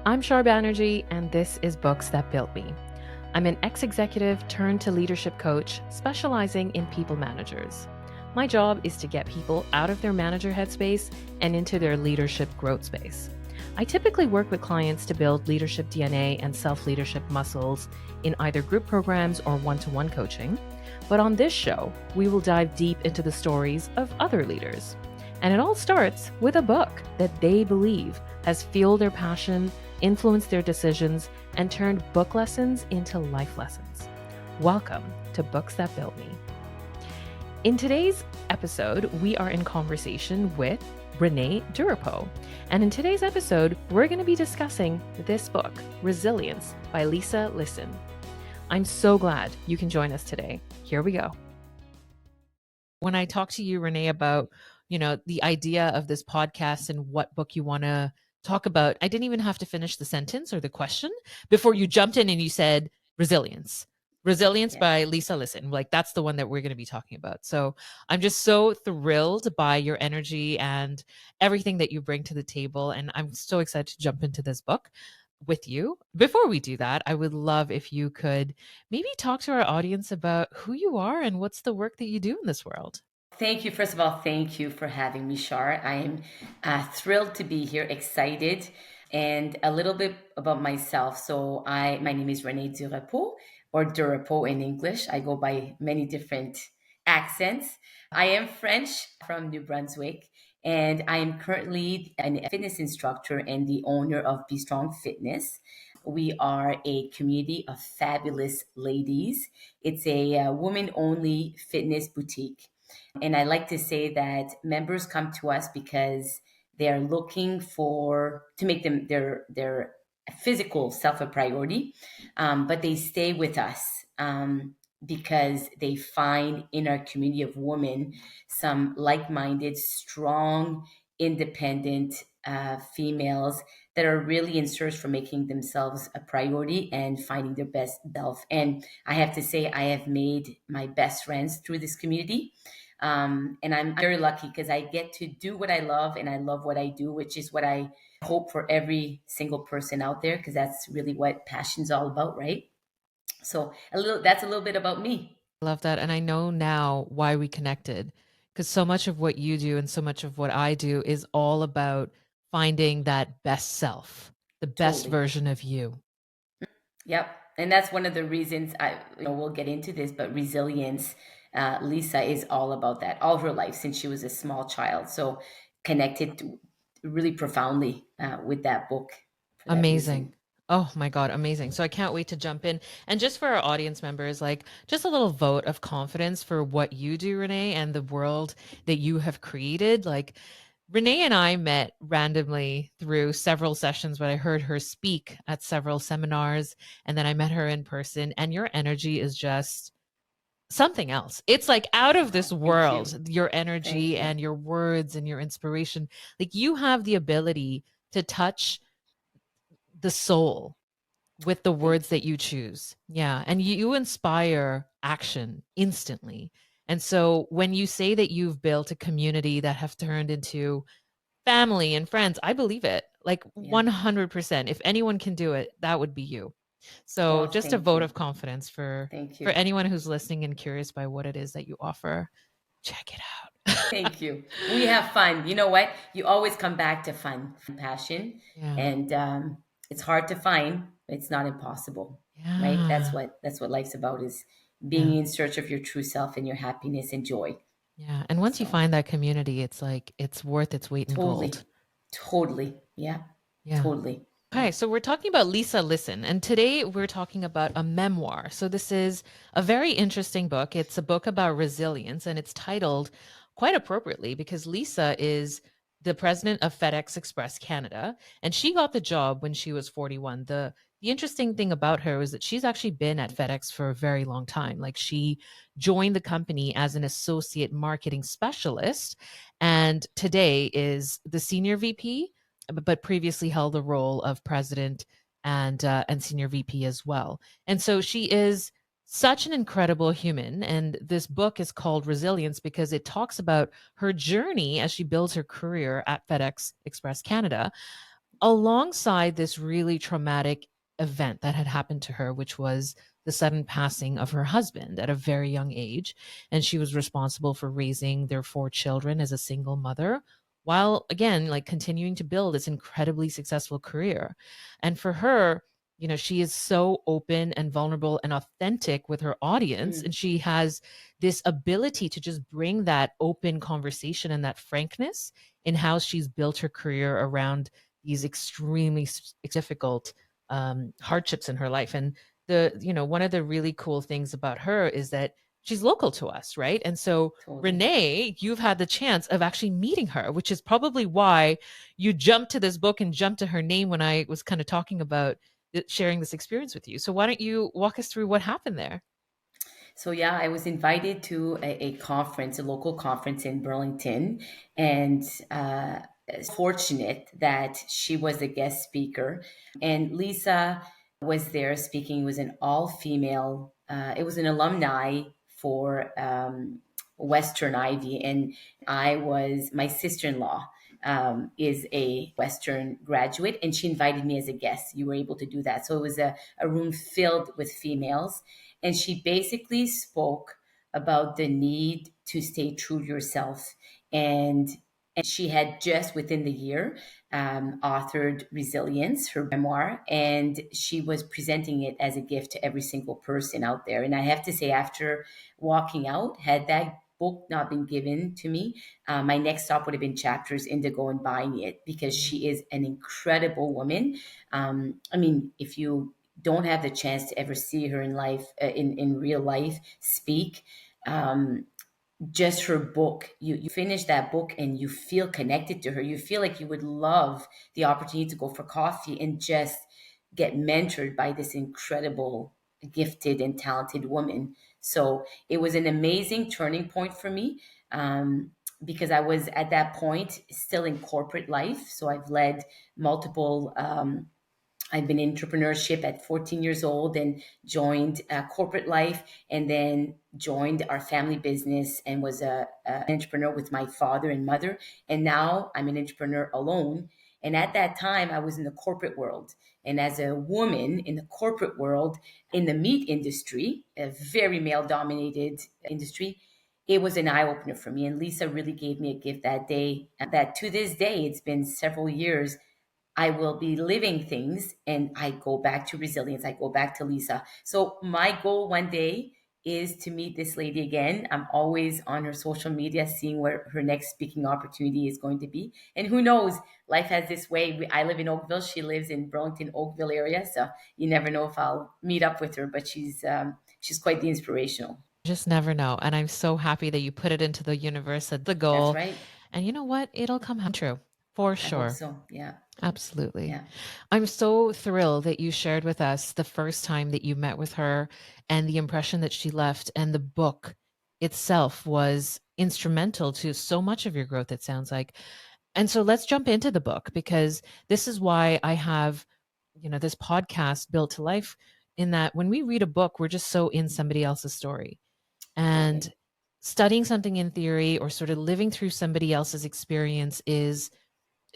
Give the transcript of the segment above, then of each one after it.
I'm Shar Banerjee, and this is Books That Built Me. I'm an ex-executive turned to leadership coach specializing in people managers. My job is to get people out of their manager headspace and into their leadership growth space. I typically work with clients to build leadership DNA and self-leadership muscles in either group programs or one-to-one coaching. But on this show, we will dive deep into the stories of other leaders. And it all starts with a book that they believe has fueled their passion, influenced their decisions, and turned book lessons into life lessons. Welcome to Books That Built Me. In today's episode, we are in conversation with Renee Durapo. And in today's episode, we're going to be discussing this book, Resilience by Lisa Lisson. I'm so glad you can join us today. Here we go. When I talked to you, Renee, about the idea of this podcast and what book you want to talk about, I didn't even have to finish the sentence or the question before you jumped in and you said Resilience. Resilience by Lisa Lisson. Like, that's the one that we're going to be talking about. So I'm just so thrilled by your energy and everything that you bring to the table. And I'm so excited to jump into this book with you. Before we do that, I would love if you could maybe talk to our audience about who you are and what's the work that you do in this world. Thank you. First of all, thank you for having me, Shar. I am thrilled to be here, excited, and a little bit about myself. My name is Renee Durapo, or Durapo in English. I go by many different accents. I am French from New Brunswick, and I am currently a fitness instructor and the owner of Be Strong Fitness. We are a community of fabulous ladies. It's a woman-only fitness boutique. And I like to say that members come to us because they are looking to make them their physical self a priority, but they stay with us because they find in our community of women some like-minded, strong, independent females that are really in search for making themselves a priority and finding their best self. And I have to say, I have made my best friends through this community. And I'm very lucky because I get to do what I love and I love what I do, which is what I hope for every single person out there, because that's really what passion's all about, right? So that's a little bit about me. Love that. And I know now why we connected, because so much of what you do and so much of what I do is all about finding that best self, the best Totally. version of you. Yep. And that's one of the reasons we'll get into this, but resilience, Lisa is all about that all her life since she was a small child. So connected really profoundly with that book for that Amazing. reason. Oh my God, amazing. So I can't wait to jump in. And just for our audience members, like just a little vote of confidence for what you do, Renee, and the world that you have created. Like Renee and I met randomly through several sessions, but I heard her speak at several seminars, and then I met her in person, and your energy is just something else. It's like out of this world, your energy and your words and your inspiration. Like you have the ability to touch the soul with the words that you choose. Yeah. And you inspire action instantly. And so when you say that you've built a community that have turned into family and friends, I believe it. Like 100%. If anyone can do it, that would be you. So just a vote of confidence for anyone who's listening and curious by what it is that you offer. Check it out. Thank you. We have fun. You know what? You always come back to fun, passion, and it's hard to find. It's not impossible, right? That's what life's about: is being in search of your true self and your happiness and joy. Yeah, and once you find that community, it's like it's worth its weight in gold. Totally. Yeah. Totally. Okay, so we're talking about Lisa Lisson, and today we're talking about a memoir. So this is a very interesting book. It's a book about resilience, and it's titled quite appropriately because Lisa is the president of FedEx Express Canada, and she got the job when she was 41. The interesting thing about her is that she's actually been at FedEx for a very long time. Like she joined the company as an associate marketing specialist, and today is the senior VP, but previously held the role of president and senior VP as well. And so she is such an incredible human. And this book is called Resilience because it talks about her journey as she builds her career at FedEx Express Canada. alongside this really traumatic event that had happened to her, which was the sudden passing of her husband at a very young age. And she was responsible for raising their four children as a single mother, while again, like continuing to build this incredibly successful career. And for her, she is so open and vulnerable and authentic with her audience. Mm, And she has this ability to just bring that open conversation and that frankness in how she's built her career around these extremely difficult hardships in her life. And one of the really cool things about her is that she's local to us, right? And so, totally. Renee, you've had the chance of actually meeting her, which is probably why you jumped to this book and jumped to her name when I was kind of talking about sharing this experience with you. So, why don't you walk us through what happened there? So yeah, I was invited to a conference, a local conference in Burlington, and fortunate that she was a guest speaker, and Lisa was there speaking. It was an all female. It was an alumni for Western Ivy, and I was my sister in law. Is a Western graduate, and she invited me as a guest. You were able to do that. So it was a room filled with females, and she basically spoke about the need to stay true to yourself. And she had just within the year authored Resilience, her memoir, and she was presenting it as a gift to every single person out there. And I have to say, after walking out, had that book not been given to me, my next stop would have been Chapters Indigo and buying it, because she is an incredible woman. I mean, if you don't have the chance to ever see her in life, in real life, speak, um, just her book, you finish that book and you feel connected to her. You feel like you would love the opportunity to go for coffee and just get mentored by this incredible, gifted and talented woman. So it was an amazing turning point for me, because I was at that point still in corporate life. So I've led multiple I've been in entrepreneurship at 14 years old, and joined corporate life, and then joined our family business and was an entrepreneur with my father and mother. And now I'm an entrepreneur alone. And at that time, I was in the corporate world. And as a woman in the corporate world, in the meat industry, a very male dominated industry, it was an eye opener for me. And Lisa really gave me a gift that day, that to this day, it's been several years, I will be living things, and I go back to resilience. I go back to Lisa. So my goal one day is to meet this lady again. I'm always on her social media seeing where her next speaking opportunity is going to be. And who knows, life has this way. I live in Oakville. She lives in Burlington, Oakville area. So you never know if I'll meet up with her, but she's quite the inspirational. Just never know. And I'm so happy that you put it into the universe at the That's goal. right. And you know what? It'll come true for I hope sure. so. Yeah. Absolutely. Yeah. I'm so thrilled that you shared with us the first time that you met with her and the impression that she left. And the book itself was instrumental to so much of your growth, it sounds like. And so let's jump into the book, because this is why I have, this podcast built to life, in that when we read a book, we're just so in somebody else's story. And Totally. studying something in theory or sort of living through somebody else's experience is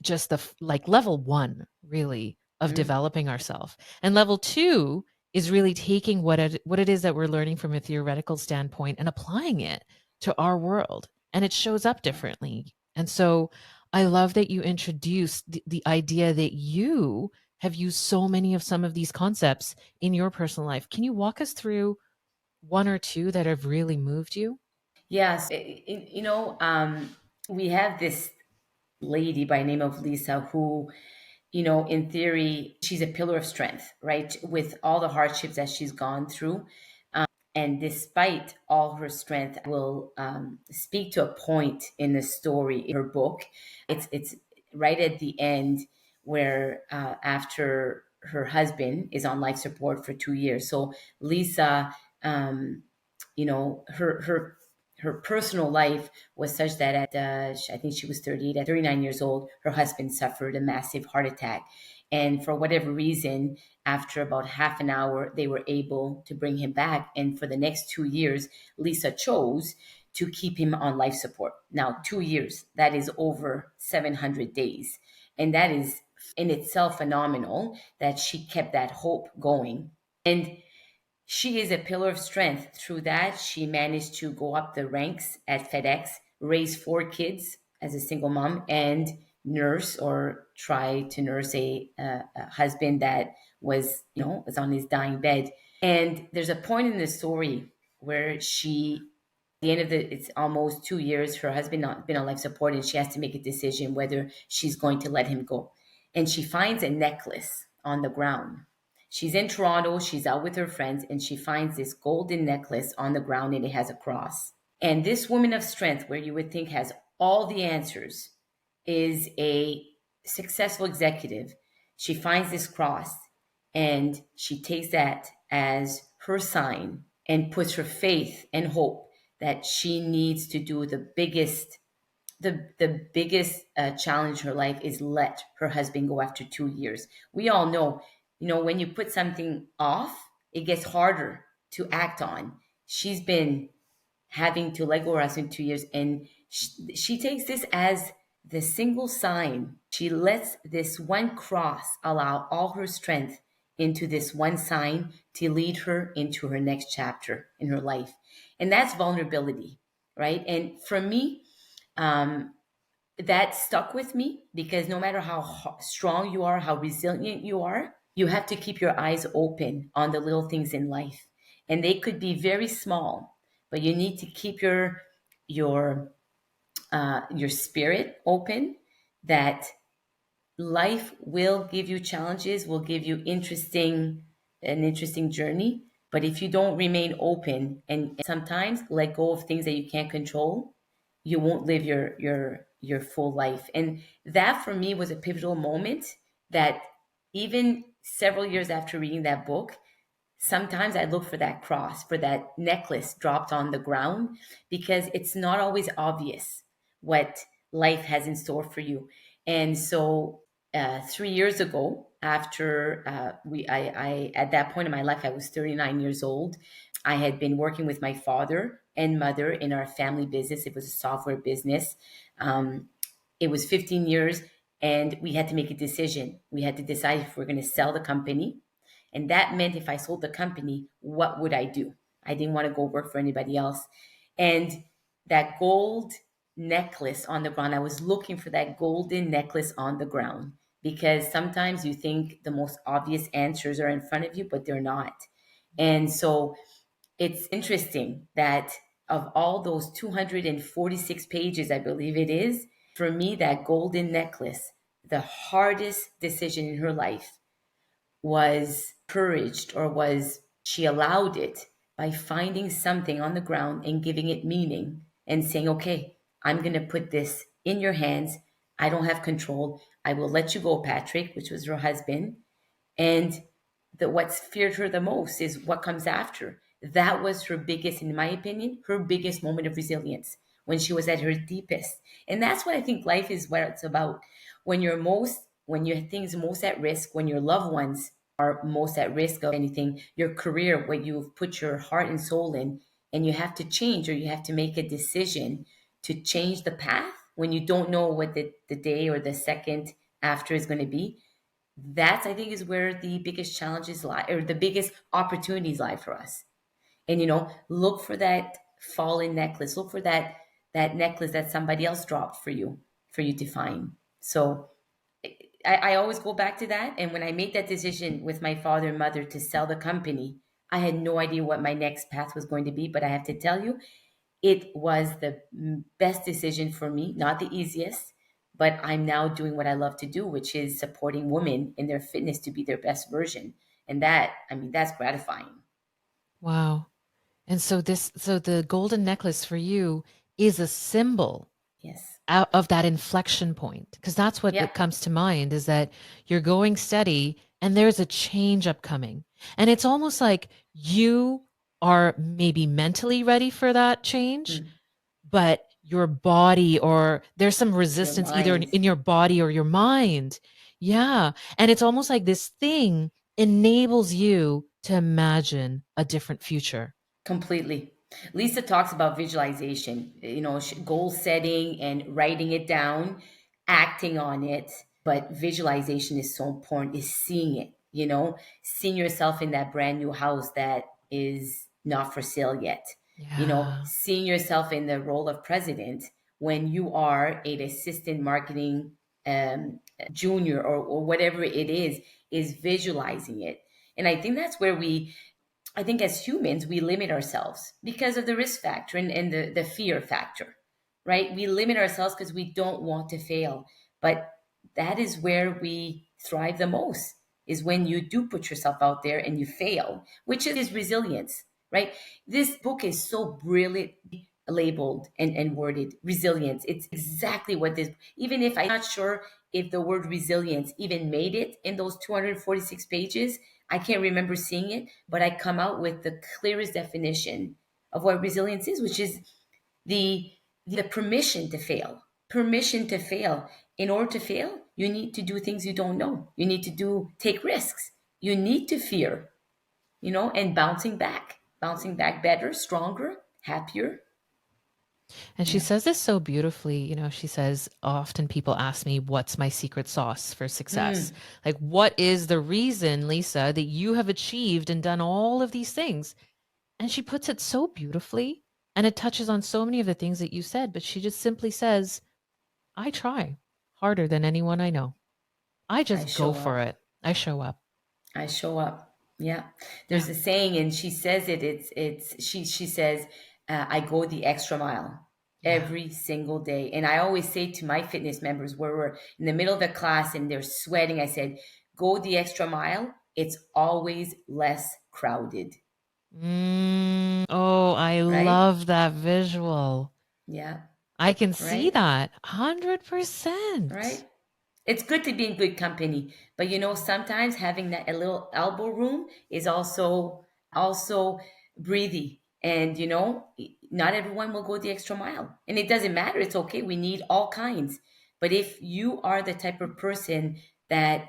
just like level one, really, of Mm, developing ourselves. And level two is really taking what it is that we're learning from a theoretical standpoint and applying it to our world. And it shows up yeah. differently. And so I love that you introduced the idea that you have used so many of some of these concepts in your personal life. Can you walk us through one or two that have really moved you? Yes. We have this lady by name of Lisa who, in theory, she's a pillar of strength, right? With all the hardships that she's gone through. And despite all her strength, I will speak to a point in the story in her book. It's right at the end where after her husband is on life support for 2 years. So Lisa, um, her personal life was such that at I think she was 38, at 39 years old, her husband suffered a massive heart attack. And for whatever reason, after about half an hour, they were able to bring him back. And for the next 2 years, Lisa chose to keep him on life support. Now, 2 years, that is over 700 days. And that is in itself phenomenal that she kept that hope going. And she is a pillar of strength. Through that, she managed to go up the ranks at FedEx, raise four kids as a single mom, and nurse or try to nurse a husband that was, was on his dying bed. And there's a point in the story where the end of it's almost 2 years, her husband not been on life support, and she has to make a decision whether she's going to let him go. And she finds a necklace on the ground. She's in Toronto, she's out with her friends, and she finds this golden necklace on the ground, and it has a cross. And this woman of strength, where you would think has all the answers, is a successful executive. She finds this cross and she takes that as her sign and puts her faith and hope that she needs to do the biggest challenge in her life is let her husband go after 2 years. We all know, when you put something off, it gets harder to act on. She's been having to let go of her husband 2 years, and she takes this as the single sign. She lets this one cross allow all her strength into this one sign to lead her into her next chapter in her life. And that's vulnerability, right? And for me, um, that stuck with me because no matter how strong you are, how resilient you are, you have to keep your eyes open on the little things in life. And they could be very small, but you need to keep your your spirit open, that life will give you challenges, will give you an interesting journey. But if you don't remain open and sometimes let go of things that you can't control, you won't live your full life. And that for me was a pivotal moment that even several years after reading that book, sometimes I look for that cross, for that necklace dropped on the ground, because it's not always obvious what life has in store for you. And so, 3 years ago, after I at that point in my life, I was 39 years old. I had been working with my father and mother in our family business. It was a software business. It was 15 years, and we had to make a decision. We had to decide if we're going to sell the company, and that meant if I sold the company, what would I do? I didn't want to go work for anybody else. And that gold necklace on the ground, I was looking for that golden necklace on the ground, because sometimes you think the most obvious answers are in front of you, but they're not. And so it's interesting that of all those 246 pages, I believe it is, for me, that golden necklace, the hardest decision in her life was encouraged, or was she allowed it by finding something on the ground and giving it meaning and saying, okay, I'm going to put this in your hands. I don't have control. I will let you go, Patrick, which was her husband. And what's feared her the most is what comes after. That was her biggest, in my opinion, her biggest moment of resilience, when she was at her deepest. And that's what I think life is, what it's about. When your things most at risk, when your loved ones are most at risk of anything, your career, what you've put your heart and soul in, and you have to change, or you have to make a decision to change the path when you don't know what the day or the second after is going to be. That's, I think, is where the biggest challenges lie, or the biggest opportunities lie for us. And look for that fallen necklace, look for that necklace that somebody else dropped for you to find. So I always go back to that. And when I made that decision with my father and mother to sell the company, I had no idea what my next path was going to be, but I have to tell you, it was the best decision for me, not the easiest, but I'm now doing what I love to do, which is supporting women in their fitness to be their best version. And that, I mean, that's gratifying. Wow. And so the golden necklace for you is a symbol Yes. out of that inflection point, because that's what Yeah. that comes to mind, is that you're going steady and there's a change upcoming. And it's almost like you are maybe mentally ready for that change, Mm. but your body, or there's some Your resistance either mind. in your body or your mind. Yeah. And it's almost like this thing enables you to imagine a different future. Completely. Lisa talks about visualization, goal setting and writing it down, acting on it. but visualization is so important, is seeing it, seeing yourself in that brand new house that is not for sale yet, Yeah. seeing yourself in the role of president when you are an assistant marketing junior, or whatever it is visualizing it. And I think that's where I think as humans, we limit ourselves because of the risk factor and the fear factor, right? We limit ourselves because we don't want to fail. But that is where we thrive the most, is when you do put yourself out there and you fail, which is resilience, right? This book is so brilliantly labeled and worded resilience. It's exactly what this, even if I'm not sure if the word resilience even made it in those 246 pages, I can't remember seeing it, but I come out with the clearest definition of what resilience is, which is the the permission to fail. Permission to fail. In order to fail, you need to do things you don't know. You need to take risks. You need to fear, and bouncing back better, stronger, happier. And she Yeah. says this so beautifully. She says, often people ask me, what's my secret sauce for success? Mm, Like, what is the reason, Lisa, that you have achieved and done all of these things? And she puts it so beautifully. And it touches on so many of the things that you said, but she just simply says, I try harder than anyone I know. I I just go show for up. it. I show up. I show up. Yeah. Yeah. There's a saying, and she says it. She says, I go the extra mile Yeah. every single day. And I always say to my fitness members, where we're in the middle of the class and they're sweating, I said, go the extra mile. It's always less crowded, Oh, I right? love that visual. Yeah. I can see Right. that 100%. Right. It's good to be in good company, but sometimes having that a little elbow room is also breathy. And not everyone will go the extra mile, and it doesn't matter. It's okay. We need all kinds. But if you are the type of person that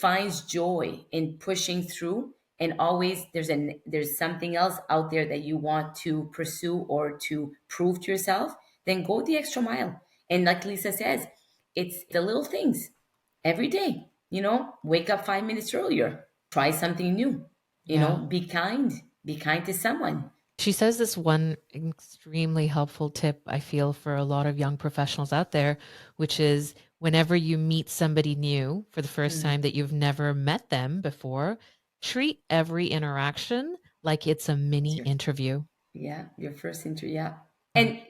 finds joy in pushing through, and always there's something else out there that you want to pursue or to prove to yourself, then go the extra mile. And like Lisa says, it's the little things every day. Wake up 5 minutes earlier, try something new, Yeah. be kind to someone. She says this one extremely helpful tip, I feel, for a lot of young professionals out there, which is whenever you meet somebody new for the first Mm, time that you've never met them before, treat every interaction like it's a it's mini your interview. Yeah, your first interview. Yeah. Yeah. And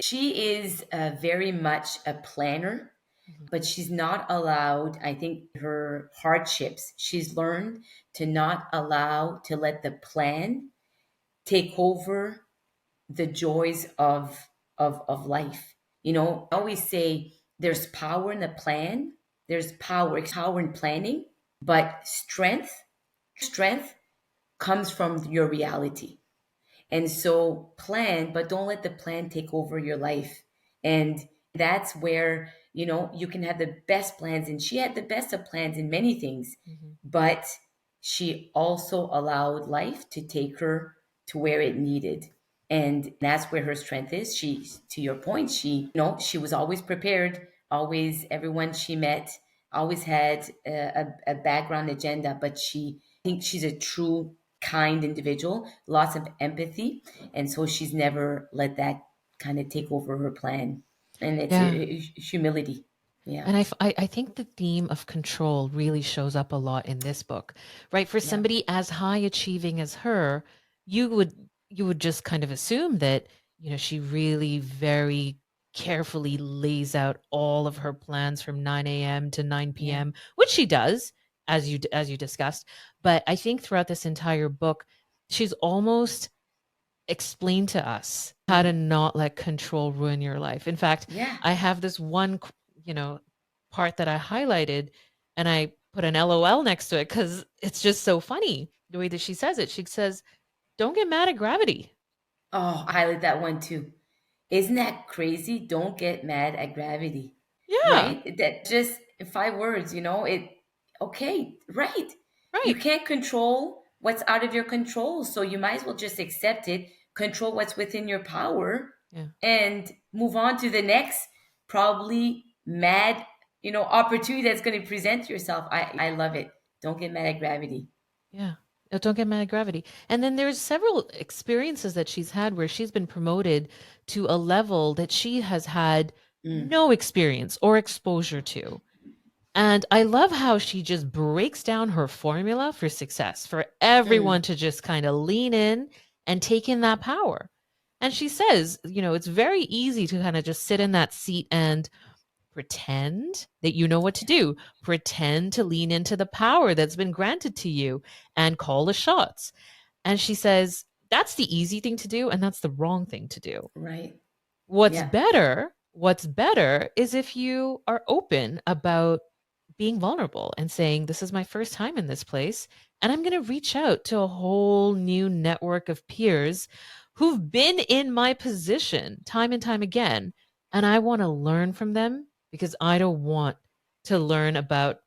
she is very much a planner, Mhm. but she's not allowed, I think, her hardships, she's learned to not allow to let the plan take over the joys of life. I always say there's power in the plan, there's power in planning, but strength comes from your reality. And so plan, but don't let the plan take over your life. And that's where, you can have the best plans. And she had the best of plans in many things, Mhm. but she also allowed life to take her to where it needed. And that's where her strength is. To your point, she was always prepared, always, everyone she met always had a background agenda, but I think she's a true kind individual, lots of empathy, and so she's never let that kind of take over her plan. And it's Yeah. humility. Yeah, And I think the theme of control really shows up a lot in this book, right? For yeah, somebody as high achieving as her, you would just kind of assume that, she really very carefully lays out all of her plans from 9 a.m. to 9 yeah. p.m., which she does, as you discussed. But I think throughout this entire book, she's almost explain to us how to Mhm. not let control ruin your life. In fact, Yeah. I have this one, part that I highlighted and I put an LOL next to it because it's just so funny the way that she says it. She says, don't get mad at gravity. Oh, I highlight that one too. Isn't that crazy? Don't get mad at gravity, Yeah, right? That just 5 words, it, okay, right. You right. can't control what's out of your control. So you might as well just accept it, control what's within your power, Yeah. and move on to the next, probably mad. opportunity that's going to present yourself. I love it. Don't get mad at gravity. Yeah. Don't get mad at gravity. And then there's several experiences that she's had where she's been promoted to a level that she has had Mm, no experience or exposure to. And I love how she just breaks down her formula for success for everyone mm, to just kind of lean in and take in that power. And she says, it's very easy to kind of just sit in that seat and pretend that you know what to do, pretend to lean into the power that's been granted to you and call the shots. And she says, that's the easy thing to do, and that's the wrong thing to do. right. What's Yeah. better, what's better is if you are open about being vulnerable and saying, this is my first time in this place. And I'm going to reach out to a whole new network of peers who've been in my position time and time again. And I want to learn from them because I don't want to learn about,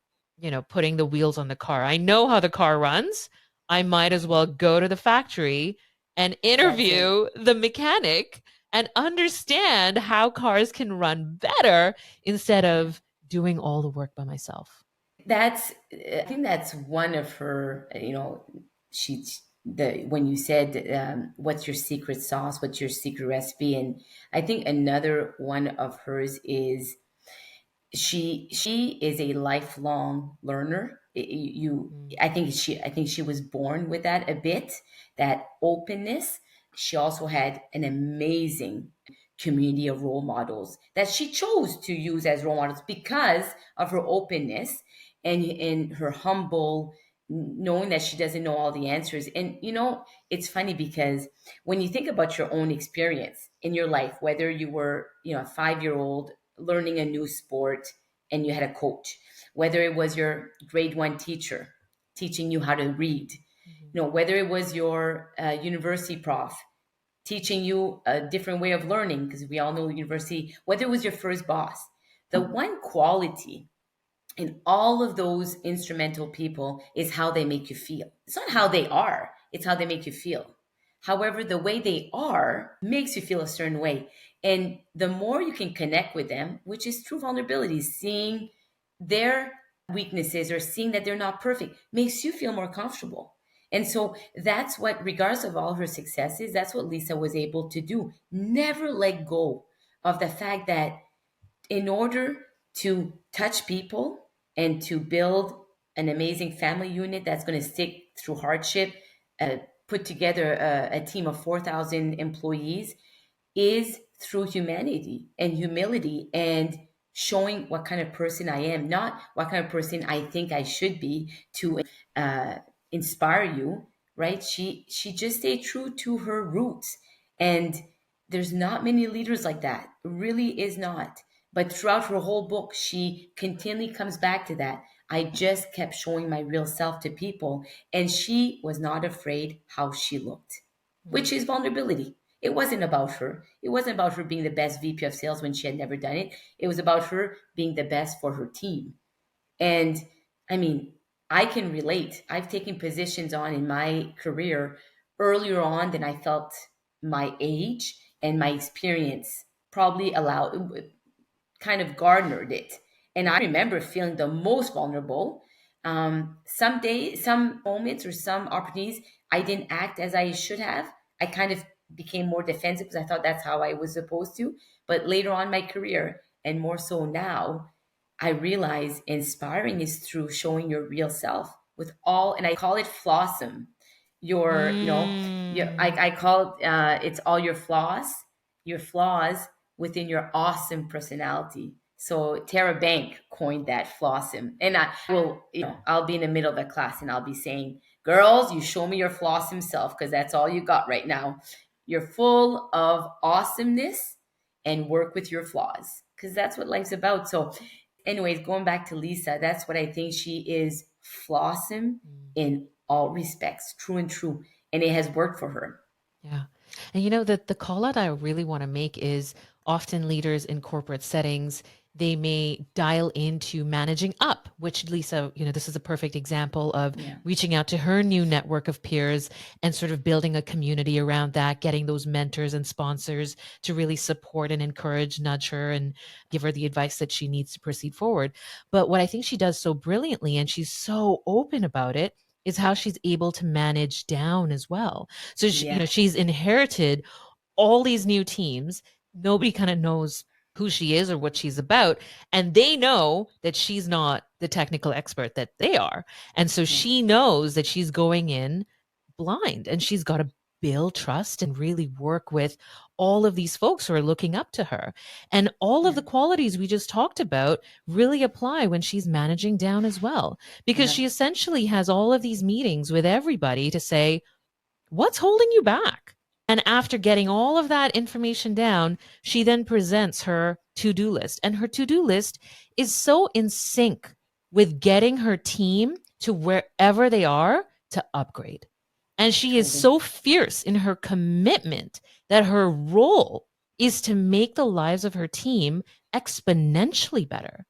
putting the wheels on the car. I know how the car runs. I might as well go to the factory and That's it. interview the mechanic and understand how cars can run better instead Yeah. of doing all the work by myself. I think that's one of her, she, the, when you said, what's your secret sauce? What's your secret recipe? And I think another one of hers is she is a lifelong learner. Mm, I think she was born with that a bit, that openness. She also had an amazing community of role models that she chose to use as role models because of her openness and in her humble, knowing that she doesn't know all the answers. And it's funny because when you think about your own experience in your life, whether you were a 5-year old learning a new sport and you had a coach, whether it was your grade one teacher teaching you how to read, mhm, whether it was your university prof teaching you a different way of learning, because we all know university, whether it was your first boss, the one quality in all of those instrumental people is how they make you feel. It's not how they are, it's how they make you feel. However, the way they are makes you feel a certain way. And the more you can connect with them, which is true vulnerability, seeing their weaknesses or seeing that they're not perfect, makes you feel more comfortable. And so that's what, regardless of all her successes, that's what Lisa was able to do. Never let go of the fact that in order to touch people and to build an amazing family unit that's going to stick through hardship, uh, put together a team of 4,000 employees, is through humanity and humility and showing what kind of person I am, not what kind of person I think I should be to uh, inspire you, right? She just stayed true to her roots, and there's not many leaders like that. Really is not. But throughout her whole book, she continually comes back to that. I just kept showing my real self to people, and she was not afraid how she looked, mm, which is vulnerability. It wasn't about her. It wasn't about her being the best VP of sales when she had never done it. It was about her being the best for her team. And I mean, I can relate. I've taken positions on in my career earlier on than I felt my age and my experience probably allowed, kind of garnered it. And I remember feeling the most vulnerable. Some days, some moments, or some opportunities, I didn't act as I should have. I kind of became more defensive because I thought that's how I was supposed to. But later on in my career, and more so now, I realize inspiring is through showing your real self with all, and I call it flossom. Your, mm. I call it, it's all your flaws within your awesome personality. So Tara Bank coined that flossom. And I will, I'll be in the middle of the class and I'll be saying, girls, you show me your flossom self because that's all you got right now. You're full of awesomeness and work with your flaws because that's what life's about. So, anyways, going back to Lisa, that's what I think. She is flossom Mm. in all respects, true and true. And it has worked for her. Yeah. And the call out I really want to make is often leaders in corporate settings, They may dial into managing up, which Lisa, this is a perfect example of Yeah. reaching out to her new network of peers and sort of building a community around that, getting those mentors and sponsors to really support and encourage, nudge her, and give her the advice that she needs to proceed forward. But what I think she does so brilliantly, and she's so open about it, is how she's able to manage down as well. So Yeah. she's inherited all these new teams. Nobody kind of knows who she is or what she's about. And they know that she's not the technical expert that they are. And so Yeah. she knows that she's going in blind and she's got to build trust and really work with all of these folks who are looking up to her. And all of Yeah. the qualities we just talked about really apply when she's managing down as well, because Yeah. she essentially has all of these meetings with everybody to say, what's holding you back? And after getting all of that information down, she then presents her to do list. And her to do list is so in sync with getting her team to wherever they are to upgrade. And she is Totally. so fierce in her commitment that her role is to make the lives of her team exponentially better.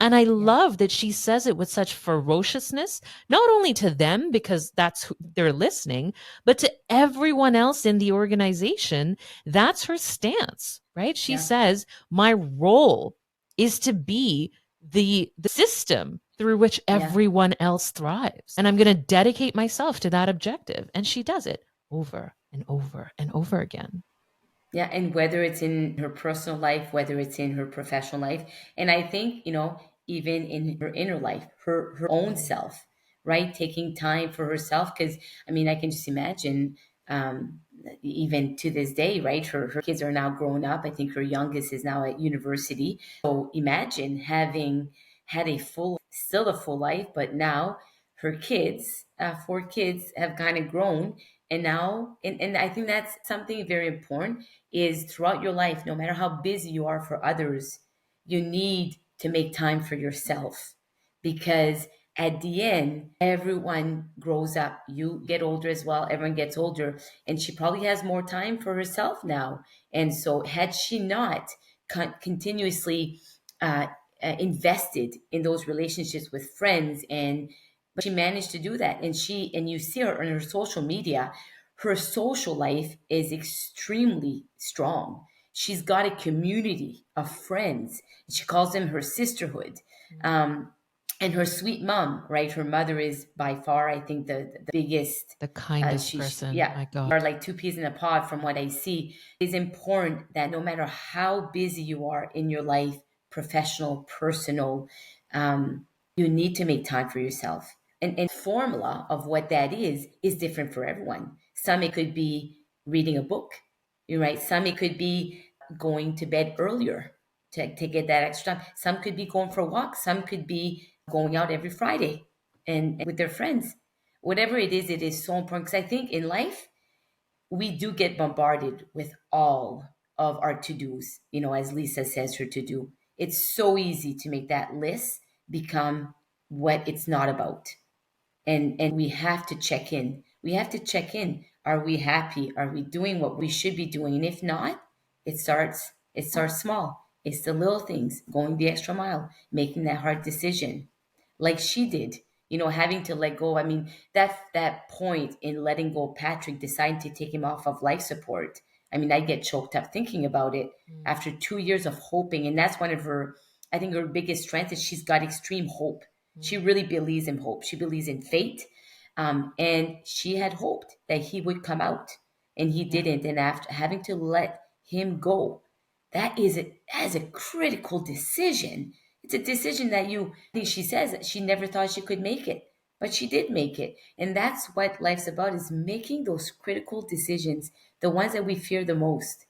And I Yeah. love that she says it with such ferociousness, not only to them, because that's who they're listening, but to everyone else in the organization. That's her stance, right? She Yeah. says, my role is to be the system through which Yeah. everyone else thrives. And I'm going to dedicate myself to that objective. And she does it over and over and over again. Yeah, and whether it's in her personal life, whether it's in her professional life, and I think, even in her inner life, her own Mm. self, right? Taking time for herself, because I mean, I can just imagine, even to this day, right? Her kids are now grown up. I think her youngest is now at university. So imagine having had still a full life, but now her kids, 4 kids, have kind of grown, and now, and I think that's something very important is throughout your life, no matter how busy you are for others, you need to make time for yourself because at the end, everyone grows up. You get older as well, everyone gets older, and she probably has more time for herself now. And so, had she not continuously uh, invested in those relationships with friends, and but she managed to do that, and you see her on her social media, her social life is extremely strong. She's got a community of friends. She calls them her sisterhood. Um, and her sweet mom, right? Her mother is by far, I think, the biggest. The kindest person, Yeah, my God. are like two peas in a pod from what I see. It's important that no matter how busy you are in your life, professional, personal, you need to make time for yourself. And formula of what that is different for everyone. Some it could be reading a book, you're right. Some it could be going to bed earlier to get that extra time. Some could be going for a walk. Some could be going out every Friday and with their friends. Whatever it is so important. Because I think in life, we do get bombarded with all of our to-dos, as Lisa says her to-do. It's so easy to make that list become what it's not about. And we have to check in. We have to check in. Are we happy? Are we doing what we should be doing? And if not, it starts small. It's the little things, going the extra mile, making that hard decision like she did, having to let go. I mean, that point in letting go, Patrick deciding to take him off of life support. I mean, I get choked up thinking about it Mm, after 2 years of hoping. And that's one of her, I think her biggest strength is she's got extreme hope. She mm, really believes in hope. She believes in fate. And she had hoped that he would come out and he yeah. didn't. And after having to let him go, that is a critical decision. It's a decision that I think she says that she never thought she could make it, but she did make it. And that's what life's about is making those critical decisions, the ones that we fear the most.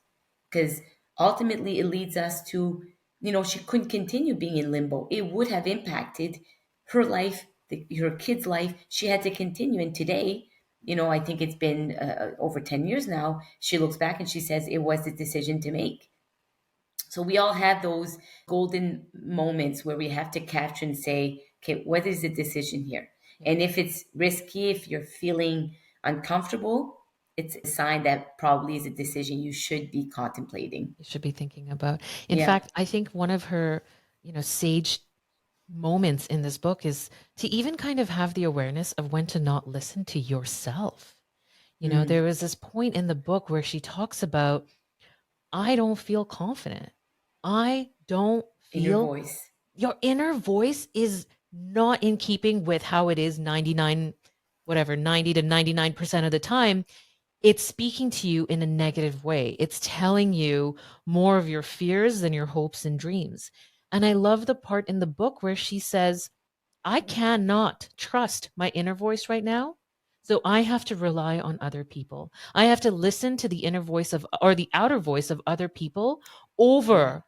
Because ultimately it leads us to, she couldn't continue being in limbo. It would have impacted her life, her kid's life. She had to continue. And today, I think it's been over 10 years now. She looks back and she says it was the decision to make. So we all have those golden moments where we have to capture and say, okay, what is the decision here? Yeah. And if it's risky, if you're feeling uncomfortable, it's a sign that probably is a decision you should be contemplating. You should be thinking about. In Yeah. fact, I think one of her sage moments in this book is to even kind of have the awareness of when to not listen to yourself. Mm, There was this point in the book where she talks about, I don't feel confident. I don't inner feel voice. your inner voice is not in keeping with how it is 99, whatever, 90 to 99% of the time. It's speaking to you in a negative way. It's telling you more of your fears than your hopes and dreams. And I love the part in the book where she says, I cannot trust my inner voice right now. So I have to rely on other people. I have to listen to the inner voice of, or the outer voice of other people Yeah. over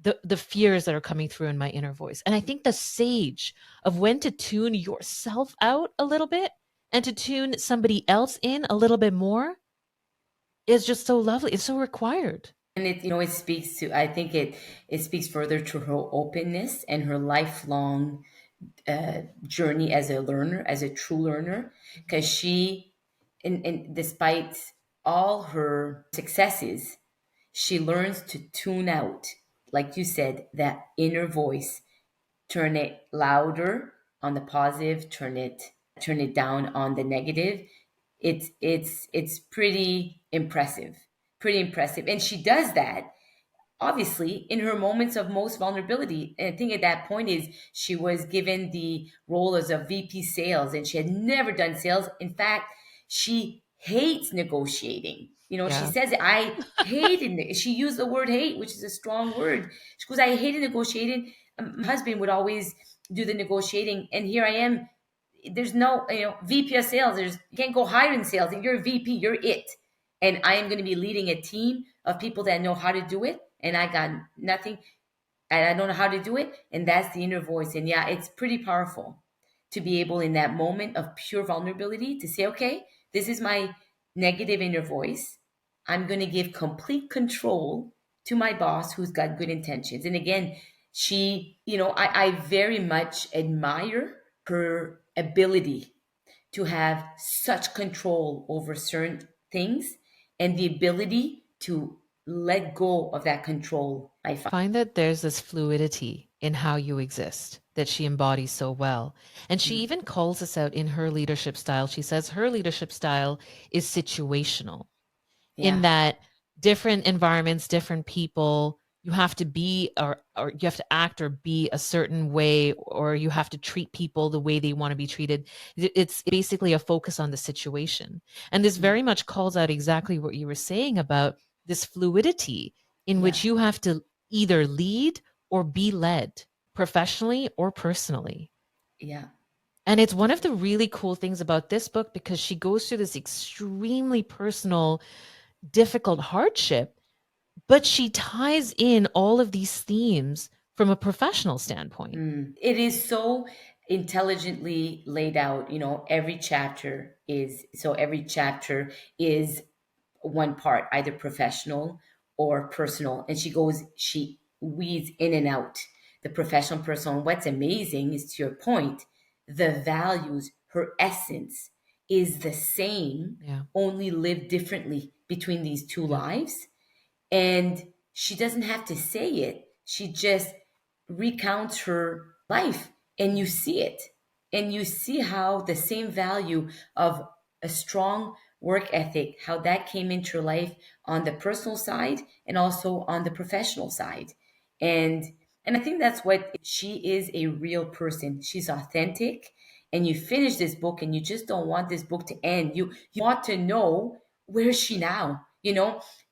the fears that are coming through in my inner voice. And I think the sage of when to tune yourself out a little bit and to tune somebody else in a little bit more is just so lovely. It's so required. And it speaks to, I think it speaks further to her openness and her lifelong journey as a learner, as a true learner, because and despite all her successes, she learns to tune out, like you said, that inner voice, turn it louder on the positive, turn it down on the negative. It's pretty impressive, and she does that obviously in her moments of most vulnerability. And I think at that point is she was given the role as a VP sales, and she had never done sales. In fact, she hates negotiating. She Yeah. says, I hated it. She used the word hate, which is a strong word. She goes, I hated negotiating. My husband would always do the negotiating, and here I am. There's no, VP of sales. You can't go higher in sales. If you're a VP, you're it. And I am going to be leading a team of people that know how to do it, and I got nothing, and I don't know how to do it. And that's the inner voice. And yeah, it's pretty powerful to be able in that moment of pure vulnerability to say, okay, this is my negative inner voice. I'm going to give complete control to my boss who's got good intentions. And again, I very much admire her ability to have such control over certain things and the ability to let go of that control, I find. Find that there's this fluidity in how you exist that she embodies so well. And she Mm, even calls this out in her leadership style. She says her leadership style is situational, in yeah, that different environments, different people, you have to be, or you have to act or be a certain way, or you have to treat people the way they want to be treated. It's basically a focus on the situation. And this mm, very much calls out exactly what you were saying about this fluidity in yeah, which you have to either lead or be led, professionally or personally. yeah. And it's one of the really cool things about this book because she goes through this extremely personal, difficult hardship, but she ties in all of these themes from a professional standpoint. It is so intelligently laid out. Every chapter is one part, either professional or personal. And she weeds in and out the professional, personal. And what's amazing is, to your point, the values, her essence is the same, Yeah. only lived differently between these two Yeah. lives. And she doesn't have to say it. She just recounts her life, and you Mhm. see it. And you see how the same value of a strong work ethic, how that came into her life on the personal side and also on the professional side. And and I think that's what she is, a real person. She's authentic. And you finish this book and you just don't want this book to end. You want to know, where is she now?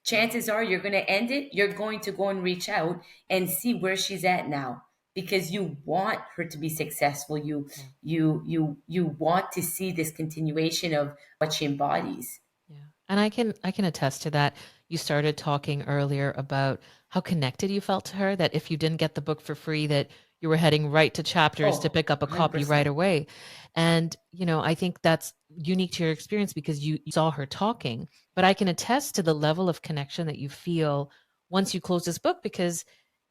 Chances are you're going to end it. You're going to go and reach out and see where she's at now, because you want her to be successful. You Yeah. you want to see this continuation of what she embodies. Yeah. And I can attest to that. You started talking earlier about how connected you felt to her, that if you didn't get the book for free, that you were heading right to chapters to Oh, pick up a copy right 100%. away. And, I think that's unique to your experience because you saw her talking, but I can attest to the level of connection that you feel once you close this book because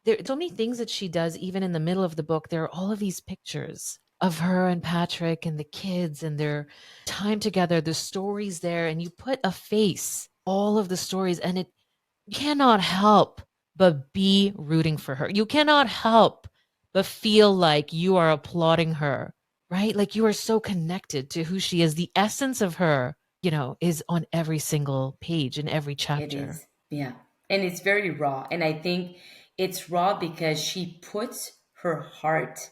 there are so many things that she does even in the middle of the book. There are all of these pictures of her and Patrick and the kids and their time together, the stories there, and you put a face all of the stories, and it cannot help but be rooting for her. You cannot help but feel like you are applauding her, right? Like you are so connected to who she is. The essence of her, is on every single page in every It chapter. is. Yeah. And it's very raw. And I think it's raw because she puts her heart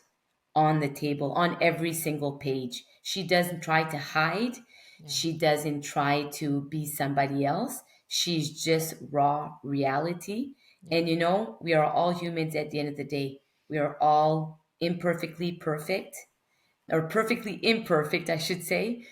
on the table on every single page. She doesn't try to hide. Yeah. She doesn't try to be somebody else. She's just raw reality. Yeah. And we are all humans at the end of the day. We are all imperfectly perfect, or perfectly imperfect, I should say.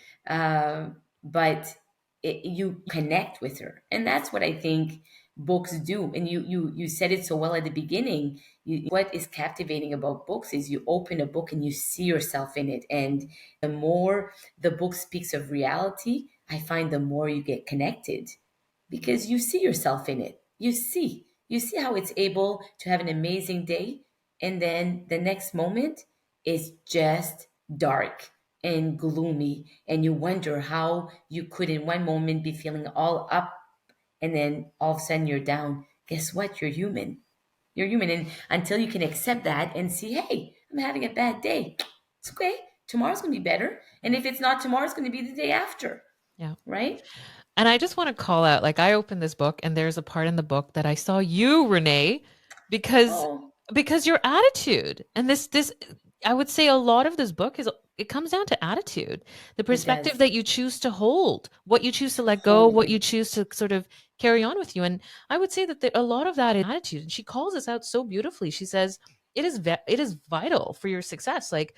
But you connect with her, and that's what I think books do. And you said it so well at the beginning. What is captivating about books is you open a book and you see yourself in it, and the more the book speaks of reality, I find the more you get connected because you see yourself in it. You see how it's able to have an amazing day, and then the next moment is just dark and gloomy, and you wonder how you could in one moment be feeling all up, and then all of a sudden you're down. Guess what? You're human, and until you can accept that and see, hey, I'm having a bad day, it's okay, tomorrow's going to be better, and if it's not tomorrow, it's going to be the day after, Yeah. right? And I just want to call out, like, I opened this book and there's a part in the book that I saw you, Renee, because Oh, your attitude. And this I would say a lot of this book is, it comes down to attitude. The it perspective does. that you choose to hold, what you choose to let go, Hold what you it. choose to sort of carry on with you. And I would say that a lot of that is attitude. And she calls us out so beautifully. She says it is vital for your success. Like,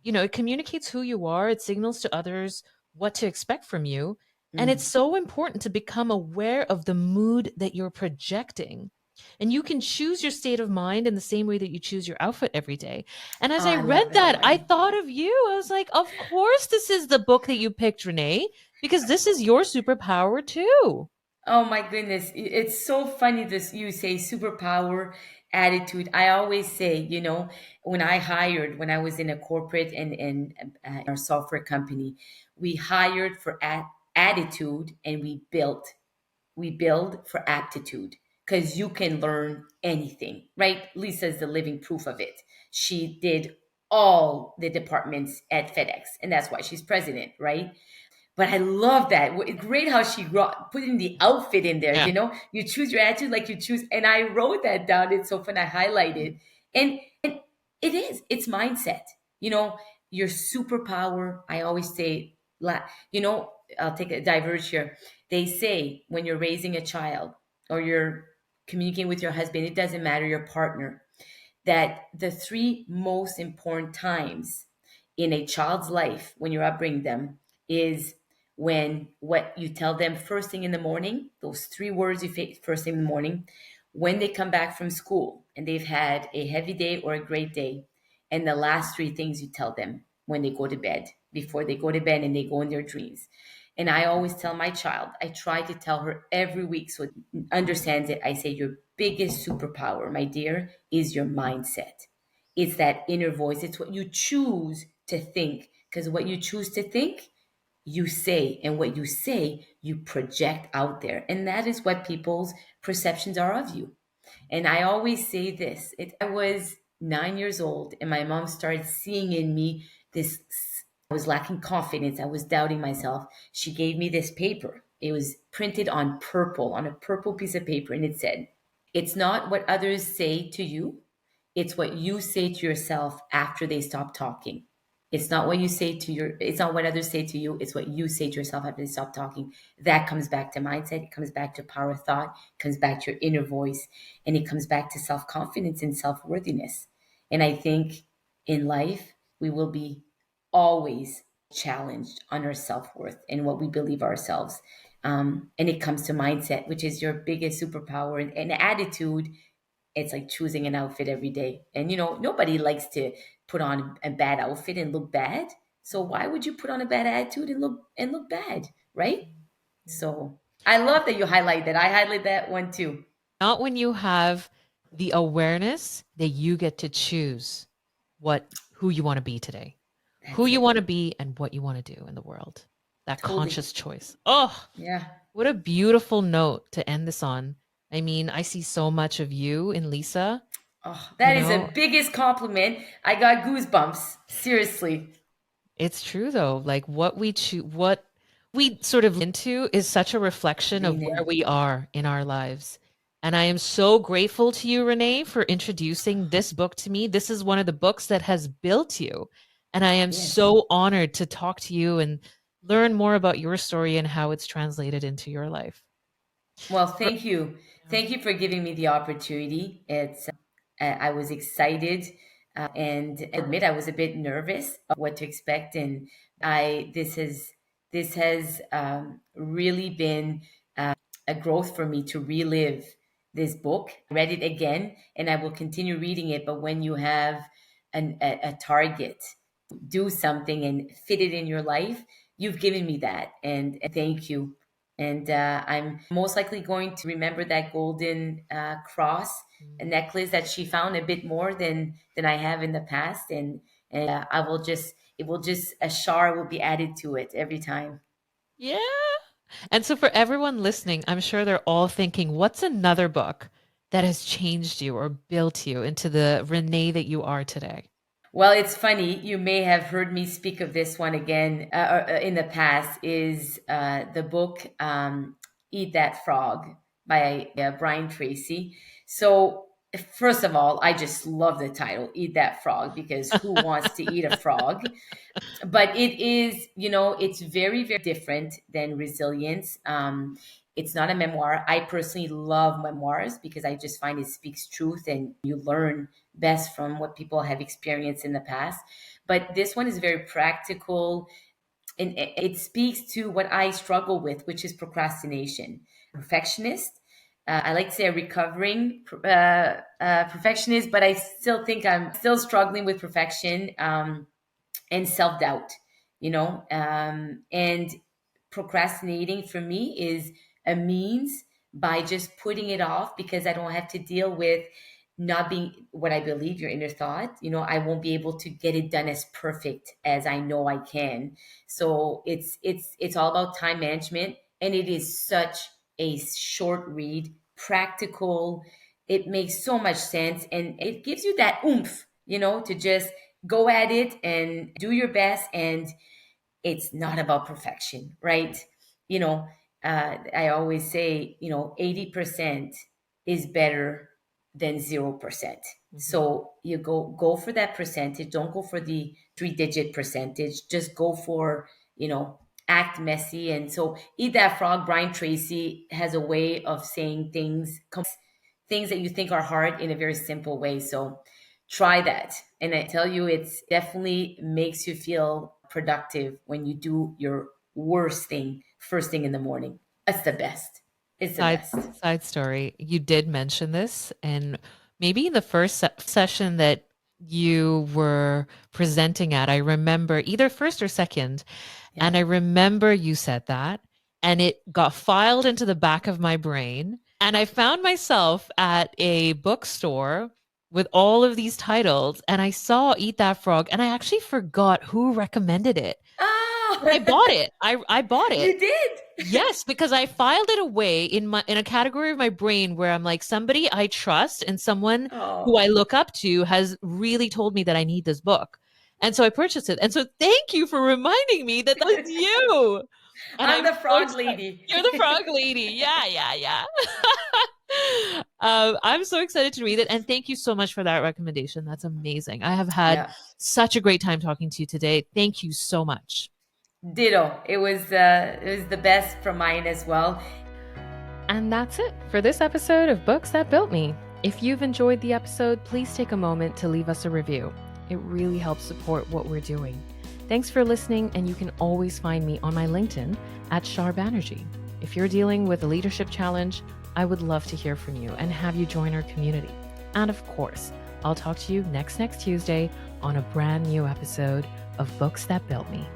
it communicates who you are, it signals to others what to expect from you. And it's Mm. so important to become aware of the mood that you're projecting. And you can choose your state of mind in the same way that you choose your outfit every day. And as Oh, I I read love that that, I one. thought of you. I was like, of course, this is the book that you picked, Renee, because this is your superpower too. Oh my goodness, it's so funny this you say superpower attitude. I always say, when I was in a corporate and our software company, we hired for attitude, and we build for aptitude, because you can learn anything, right? Lisa is the living proof of it. She did all the departments at FedEx, and that's why she's president, right? But I love that. Great how she put in the outfit in there. Yeah. You choose your attitude like you choose. And I wrote that down. It's so fun. I highlighted. And it is. It's mindset. You know, your superpower. I always say, I'll take a diverge here. They say when you're raising a child or you're communicating with your husband, it doesn't matter, your partner, that the three most important times in a child's life when you're upbringing them is when what you tell them first thing in the morning, those three words you say first thing in the morning, when they come back from school and they've had a heavy day or a great day, and the last three things you tell them when they go to bed, before they go to bed and they go in their dreams. And I always tell my child, I try to tell her every week so it understands it. I say, your biggest superpower, my dear, is your mindset. It's that inner voice. It's what you choose to think. Because what you choose to think, you say. And what you say, you project out there. And that is what people's perceptions are of you. And I always say this, I was 9 years old, and my mom started seeing in me this. I was lacking confidence. I was doubting myself. She gave me this paper. It was printed on purple, on a purple piece of paper. And it said, it's not what others say to you, it's what you say to yourself after they stop talking. It's not what others say to you, it's what you say to yourself after they stop talking. That comes back to mindset, it comes back to power of thought, it comes back to your inner voice, and it comes back to self-confidence and self-worthiness. And I think in life, we will be always challenged on our self-worth and what we believe ourselves. And it comes to mindset, which is your biggest superpower, and attitude. It's like choosing an outfit every day. And nobody likes to put on a bad outfit and look bad. So why would you put on a bad attitude and look bad, right? So I love that you highlight that. I highlight that one too. Not when you have the awareness that you get to choose who you want to be today, who That's you it. want to be and what you want to do in the world. That Totally. conscious choice. Oh, Yeah. what a beautiful note to end this on. I mean, I see so much of you in Lisa. Oh, You that is know, the biggest compliment. I got goosebumps. Seriously. it's true though. Like what we sort of into is such a reflection of Lean where in. we are in our lives. And I am so grateful to you, Renee, for introducing this book to me. This is one of the books that has built you. And I am Yes. so honored to talk to you and learn more about your story and how it's translated into your life. Well, For- thank you. yeah. Thank you for giving me the opportunity. I was excited, and admit I was a bit nervous of what to expect. And this has really been a growth for me to relive this book. I read it again, and I will continue reading it. But when you have a target, do something and fit it in your life, you've given me that, and thank you. And I'm most likely going to remember that golden cross, a Mm. necklace that she found a bit more than I have in the past, and I will just it will just a shar will be added to it every time. Yeah. And so for everyone listening, I'm sure they're all thinking, what's another book that has changed you or built you into the Renee that you are today? Well, it's funny. You may have heard me speak of this one again in the past. Is the book "Eat That Frog" by Brian Tracy. So, first of all, I just love the title "Eat That Frog" because who wants to eat a frog? But it is, it's very, very different than Resilience. It's not a memoir. I personally love memoirs because I just find it speaks truth and you learn best from what people have experienced in the past. But this one is very practical, and it speaks to what I struggle with, which is procrastination. Perfectionist. I like to say a recovering perfectionist, but I still think I'm still struggling with perfection. And self doubt, and procrastinating for me is a means by just putting it off because I don't have to deal with not being what I believe your inner thought. I won't be able to get it done as perfect as I know I can. So it's all about time management, and it is such a short read, practical. It makes so much sense, and it gives you that oomph, to just go at it and do your best. And it's not about perfection, right? you know I always say, 80% is better than 0%. Mhm. So you go for that percentage. Don't go for the 3-digit percentage. Just go for, act messy. And so Eat That Frog, Brian Tracy has a way of saying things that you think are hard in a very simple way. So try that. And I tell you, it's definitely makes you feel productive when you do your worst thing first thing in the morning. That's the best. It's the Side best. side story. You did mention this, and maybe in the first session that you were presenting at, I remember either first or second, Yeah. and I remember you said that, and it got filed into the back of my brain. And I found myself at a bookstore with all of these titles, and I saw Eat That Frog, and I actually forgot who recommended it. Oh, But I bought it. I bought it. you did. Yes, because I filed it away in a category of my brain where I'm like, somebody I trust and someone who Oh, I look up to has really told me that I need this book. And so I purchased it. And so thank you for reminding me that that's you. And I'm I'm the so frog excited. lady. You're the frog lady. Yeah, yeah, yeah. I'm so excited to read it. And thank you so much for that recommendation. That's amazing. I have had Yeah. such a great time talking to you today. Thank you so much. Ditto. It was the best from mine as well. And that's it for this episode of Books That Built Me. If you've enjoyed the episode, please take a moment to leave us a review. It really helps support what we're doing. Thanks for listening, and you can always find me on my LinkedIn at Shar Banerjee. If you're dealing with a leadership challenge, I would love to hear from you and have you join our community. And of course, I'll talk to you next Tuesday on a brand new episode of Books That Built Me.